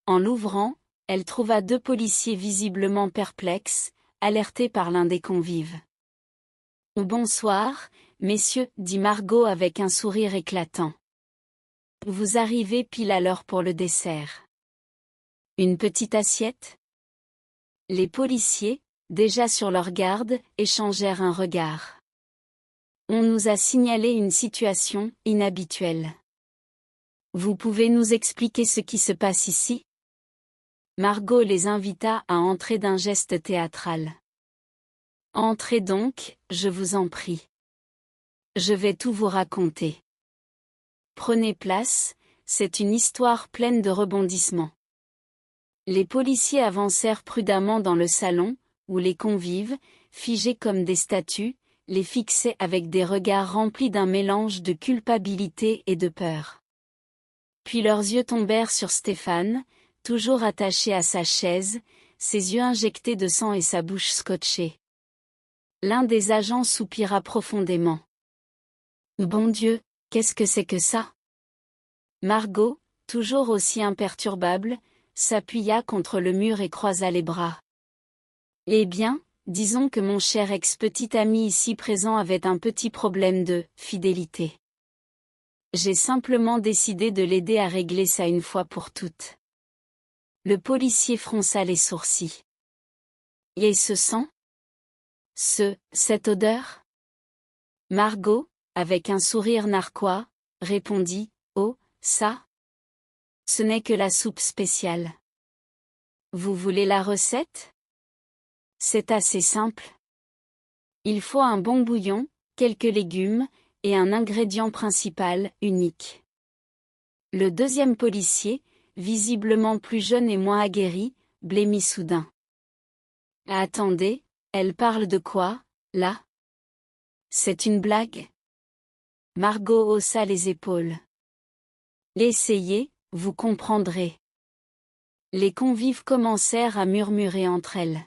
En l'ouvrant, elle trouva deux policiers visiblement perplexes, alertés par l'un des convives. « Bonsoir, messieurs, » dit Margot avec un sourire éclatant. « Vous arrivez pile à l'heure pour le dessert. Une petite assiette ?» Les policiers, déjà sur leur garde, échangèrent un regard. « On nous a signalé une situation inhabituelle. Vous pouvez nous expliquer ce qui se passe ici ?» Margot les invita à entrer d'un geste théâtral. « Entrez donc, je vous en prie. Je vais tout vous raconter. Prenez place, c'est une histoire pleine de rebondissements. » Les policiers avancèrent prudemment dans le salon, où les convives, figés comme des statues, les fixaient avec des regards remplis d'un mélange de culpabilité et de peur. Puis leurs yeux tombèrent sur Stéphane, toujours attaché à sa chaise, ses yeux injectés de sang et sa bouche scotchée. L'un des agents soupira profondément. « Bon Dieu, qu'est-ce que c'est que ça ?» Margot, toujours aussi imperturbable, s'appuya contre le mur et croisa les bras. « Eh bien, disons que mon cher ex-petit ami ici présent avait un petit problème de fidélité. J'ai simplement décidé de l'aider à régler ça une fois pour toutes. » Le policier fronça les sourcils. « Et ce sang ? Cette odeur ?» Margot, avec un sourire narquois, répondit, « Oh, ça ? Ce n'est que la soupe spéciale. Vous voulez la recette ? C'est assez simple. Il faut un bon bouillon, quelques légumes, et un ingrédient principal, unique. » Le deuxième policier, visiblement plus jeune et moins aguerri, blêmit soudain. « Attendez, elle parle de quoi, là ? C'est une blague ? » Margot haussa les épaules. « Essayez, vous comprendrez. » Les convives commencèrent à murmurer entre elles.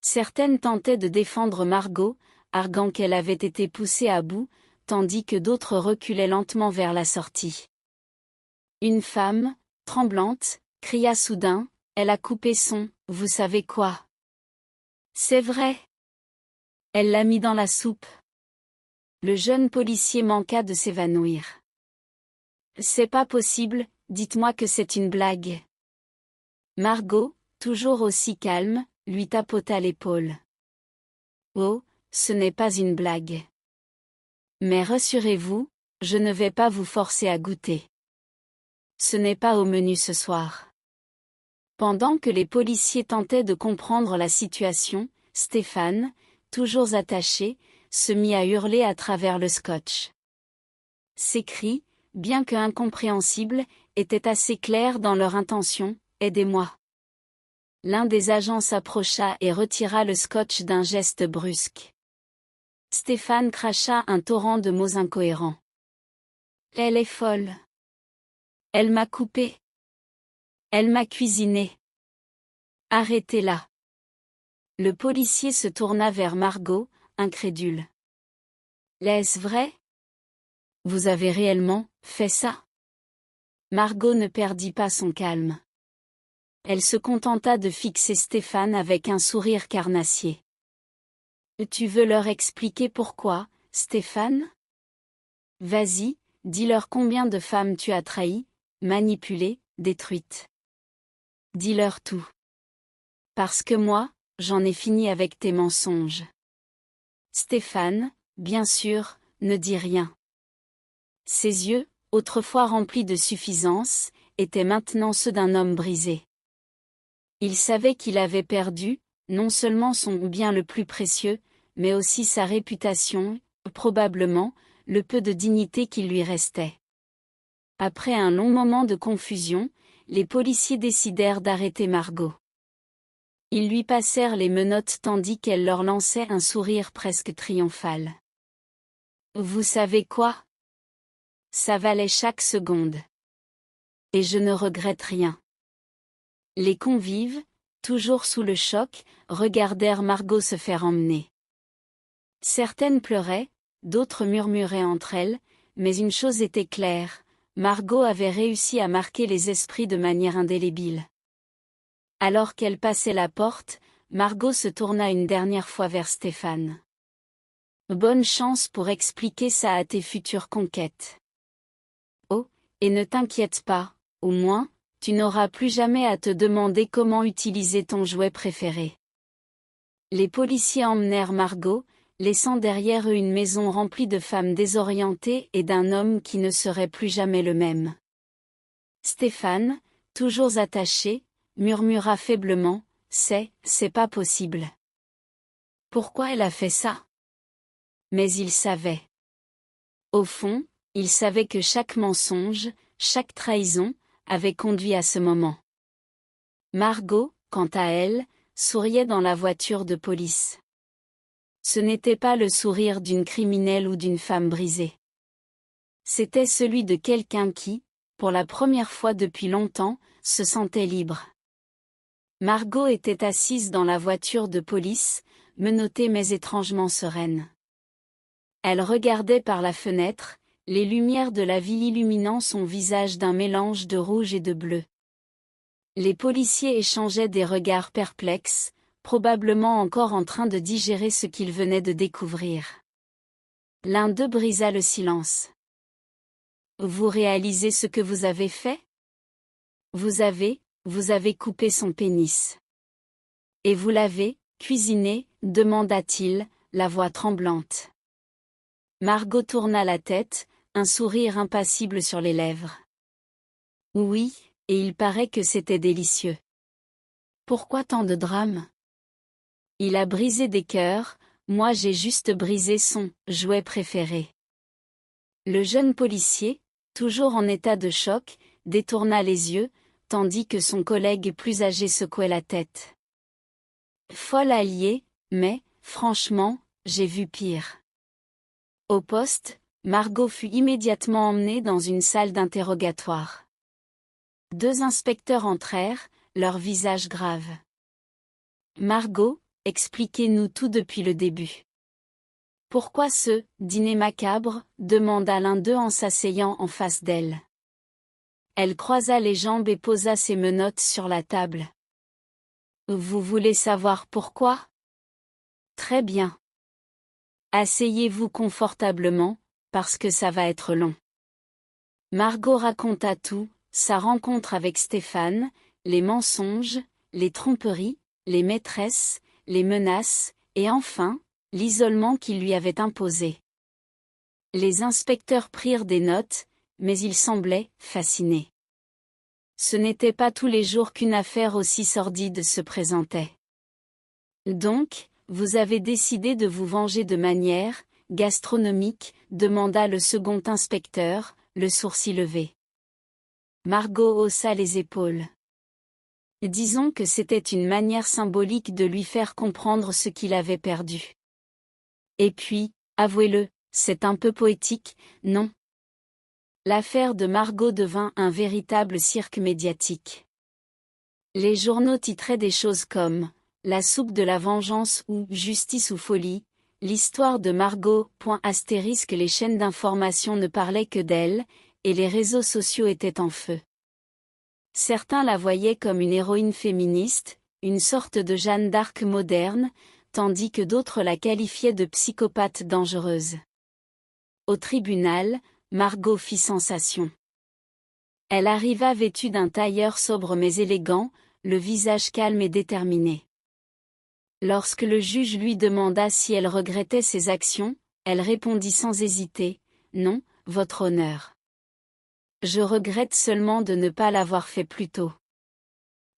Certaines tentaient de défendre Margot, arguant qu'elle avait été poussée à bout, tandis que d'autres reculaient lentement vers la sortie. Une femme, tremblante, cria soudain, « Elle a coupé son, vous savez quoi ? » « C'est vrai. Elle l'a mis dans la soupe. » Le jeune policier manqua de s'évanouir. « C'est pas possible, dites-moi que c'est une blague. » Margot, toujours aussi calme, lui tapota l'épaule. « Oh, ce n'est pas une blague. Mais rassurez-vous, Je ne vais pas vous forcer à goûter. Ce n'est pas au menu ce soir. Pendant que les policiers tentaient de comprendre la situation, Stéphane, toujours attaché, se mit à hurler à travers le scotch. Ses cris, bien que incompréhensibles, étaient assez clairs dans leur intention, « Aidez-moi ». L'un des agents s'approcha et retira le scotch d'un geste brusque. Stéphane cracha un torrent de mots incohérents. « Elle est folle. Elle m'a coupé. Elle m'a cuisiné. Arrêtez-la. » Le policier se tourna vers Margot, incrédule. « Est-ce vrai? Vous avez réellement fait ça? » Margot ne perdit pas son calme. Elle se contenta de fixer Stéphane avec un sourire carnassier. « Tu veux leur expliquer pourquoi, Stéphane? Vas-y, dis-leur combien de femmes tu as trahies, manipulées, détruites. Dis-leur tout. Parce que moi, j'en ai fini avec tes mensonges. » Stéphane, bien sûr, ne dit rien. Ses yeux, autrefois remplis de suffisance, étaient maintenant ceux d'un homme brisé. Il savait qu'il avait perdu, non seulement son bien le plus précieux, mais aussi sa réputation, probablement, le peu de dignité qui lui restait. Après un long moment de confusion, les policiers décidèrent d'arrêter Margot. Ils lui passèrent les menottes tandis qu'elle leur lançait un sourire presque triomphal. « Vous savez quoi? Ça valait chaque seconde. Et je ne regrette rien. » Les convives, toujours sous le choc, regardèrent Margot se faire emmener. Certaines pleuraient, d'autres murmuraient entre elles, mais une chose était claire, Margot avait réussi à marquer les esprits de manière indélébile. Alors qu'elle passait la porte, Margot se tourna une dernière fois vers Stéphane. « Bonne chance pour expliquer ça à tes futures conquêtes. Oh, et ne t'inquiète pas, au moins, tu n'auras plus jamais à te demander comment utiliser ton jouet préféré. » Les policiers emmenèrent Margot, laissant derrière eux une maison remplie de femmes désorientées et d'un homme qui ne serait plus jamais le même. Stéphane, toujours attaché, murmura faiblement, « c'est pas possible. Pourquoi elle a fait ça? » Mais il savait. Au fond, il savait que chaque mensonge, chaque trahison, avait conduit à ce moment. Margot, quant à elle, souriait dans la voiture de police. Ce n'était pas le sourire d'une criminelle ou d'une femme brisée. C'était celui de quelqu'un qui, pour la première fois depuis longtemps, se sentait libre. Margot était assise dans la voiture de police, menottée mais étrangement sereine. Elle regardait par la fenêtre, les lumières de la ville illuminant son visage d'un mélange de rouge et de bleu. Les policiers échangeaient des regards perplexes, probablement encore en train de digérer ce qu'ils venaient de découvrir. L'un d'eux brisa le silence. « Vous réalisez ce que vous avez fait? Vous avez coupé son pénis. Et vous l'avez cuisiné, demanda-t-il, la voix tremblante. Margot tourna la tête, un sourire impassible sur les lèvres. Oui, et il paraît que c'était délicieux. Pourquoi tant de drame? Il a brisé des cœurs, moi j'ai juste brisé son jouet préféré. Le jeune policier, toujours en état de choc, détourna les yeux, tandis que son collègue plus âgé secouait la tête. Folle alliée, mais, franchement, j'ai vu pire. Au poste, Margot fut immédiatement emmenée dans une salle d'interrogatoire. 2 inspecteurs entrèrent, leurs visages graves. Margot, expliquez-nous tout depuis le début. Pourquoi ce dîner macabre? Demanda l'un d'eux en s'asseyant en face d'elle. Elle croisa les jambes et posa ses menottes sur la table. Vous voulez savoir pourquoi? Très bien. Asseyez-vous confortablement, parce que ça va être long. Margot raconta tout, sa rencontre avec Stéphane, les mensonges, les tromperies, les maîtresses, les menaces, et enfin, l'isolement qu'il lui avait imposé. Les inspecteurs prirent des notes, mais ils semblaient fascinés. Ce n'était pas tous les jours qu'une affaire aussi sordide se présentait. Donc, vous avez décidé de vous venger de manière gastronomique, demanda le second inspecteur, le sourcil levé. Margot haussa les épaules. Disons que c'était une manière symbolique de lui faire comprendre ce qu'il avait perdu. Et puis, avouez-le, c'est un peu poétique, non? L'affaire de Margot devint un véritable cirque médiatique. Les journaux titraient des choses comme « La soupe de la vengeance » ou « Justice ou folie », l'histoire de Margot, ***, les chaînes d'information ne parlaient que d'elle, et les réseaux sociaux étaient en feu. Certains la voyaient comme une héroïne féministe, une sorte de Jeanne d'Arc moderne, tandis que d'autres la qualifiaient de psychopathe dangereuse. Au tribunal, Margot fit sensation. Elle arriva vêtue d'un tailleur sobre mais élégant, le visage calme et déterminé. Lorsque le juge lui demanda si elle regrettait ses actions, elle répondit sans hésiter, « Non, votre honneur. Je regrette seulement de ne pas l'avoir fait plus tôt. »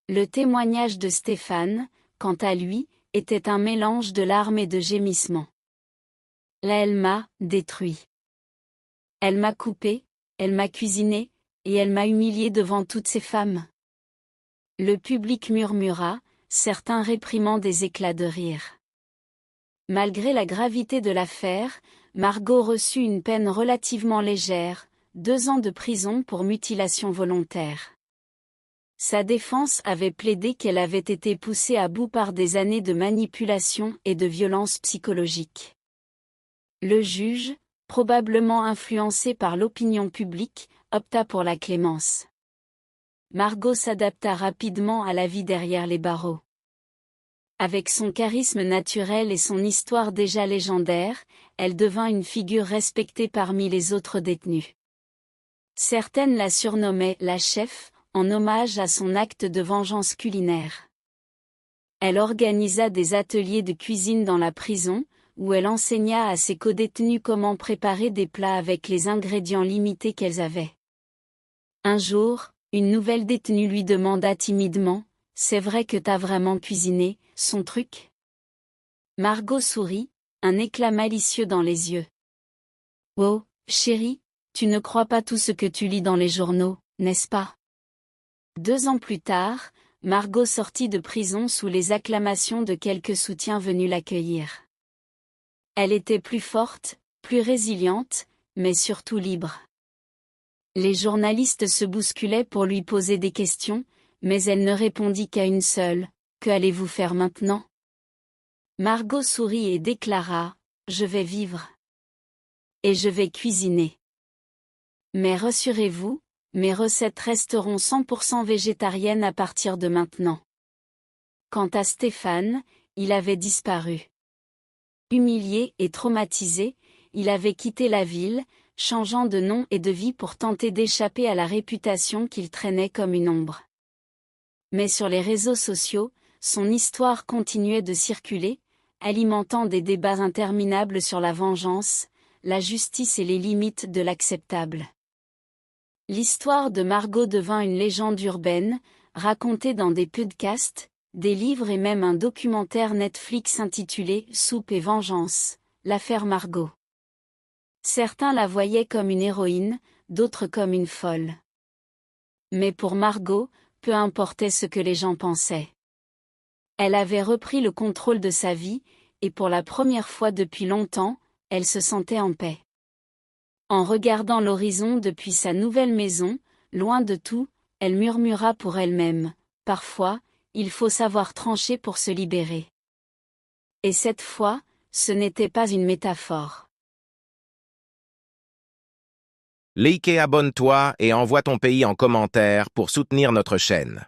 Le témoignage de Stéphane, quant à lui, était un mélange de larmes et de gémissements. « Là elle m'a détruit. Elle m'a coupé, elle m'a cuisiné, et elle m'a humilié devant toutes ces femmes. » Le public murmura, certains réprimant des éclats de rire. Malgré la gravité de l'affaire, Margot reçut une peine relativement légère, 2 ans de prison pour mutilation volontaire. Sa défense avait plaidé qu'elle avait été poussée à bout par des années de manipulation et de violence psychologique. Le juge, probablement influencé par l'opinion publique, opta pour la clémence. Margot s'adapta rapidement à la vie derrière les barreaux. Avec son charisme naturel et son histoire déjà légendaire, elle devint une figure respectée parmi les autres détenus. Certaines la surnommaient la chef, en hommage à son acte de vengeance culinaire. Elle organisa des ateliers de cuisine dans la prison, où elle enseigna à ses codétenus comment préparer des plats avec les ingrédients limités qu'elles avaient. Un jour, une nouvelle détenue lui demanda timidement, « C'est vrai que t'as vraiment cuisiné, son truc ?» Margot sourit, un éclat malicieux dans les yeux. « Oh, chérie, tu ne crois pas tout ce que tu lis dans les journaux, n'est-ce pas ?» 2 ans plus tard, Margot sortit de prison sous les acclamations de quelques soutiens venus l'accueillir. Elle était plus forte, plus résiliente, mais surtout libre. Les journalistes se bousculaient pour lui poser des questions, mais elle ne répondit qu'à une seule, « Que allez-vous faire maintenant ?» Margot sourit et déclara, « Je vais vivre. Et je vais cuisiner. Mais rassurez-vous, mes recettes resteront 100% végétariennes à partir de maintenant. » Quant à Stéphane, il avait disparu. Humilié et traumatisé, il avait quitté la ville, changeant de nom et de vie pour tenter d'échapper à la réputation qu'il traînait comme une ombre. Mais sur les réseaux sociaux, son histoire continuait de circuler, alimentant des débats interminables sur la vengeance, la justice et les limites de l'acceptable. L'histoire de Margot devint une légende urbaine, racontée dans des podcasts, des livres et même un documentaire Netflix intitulé « Soupe et vengeance, l'affaire Margot ». Certains la voyaient comme une héroïne, d'autres comme une folle. Mais pour Margot, peu importait ce que les gens pensaient. Elle avait repris le contrôle de sa vie, et pour la première fois depuis longtemps, elle se sentait en paix. En regardant l'horizon depuis sa nouvelle maison, loin de tout, elle murmura pour elle-même, « Parfois, il faut savoir trancher pour se libérer. » Et cette fois, ce n'était pas une métaphore. Like et abonne-toi et envoie ton pays en commentaire pour soutenir notre chaîne.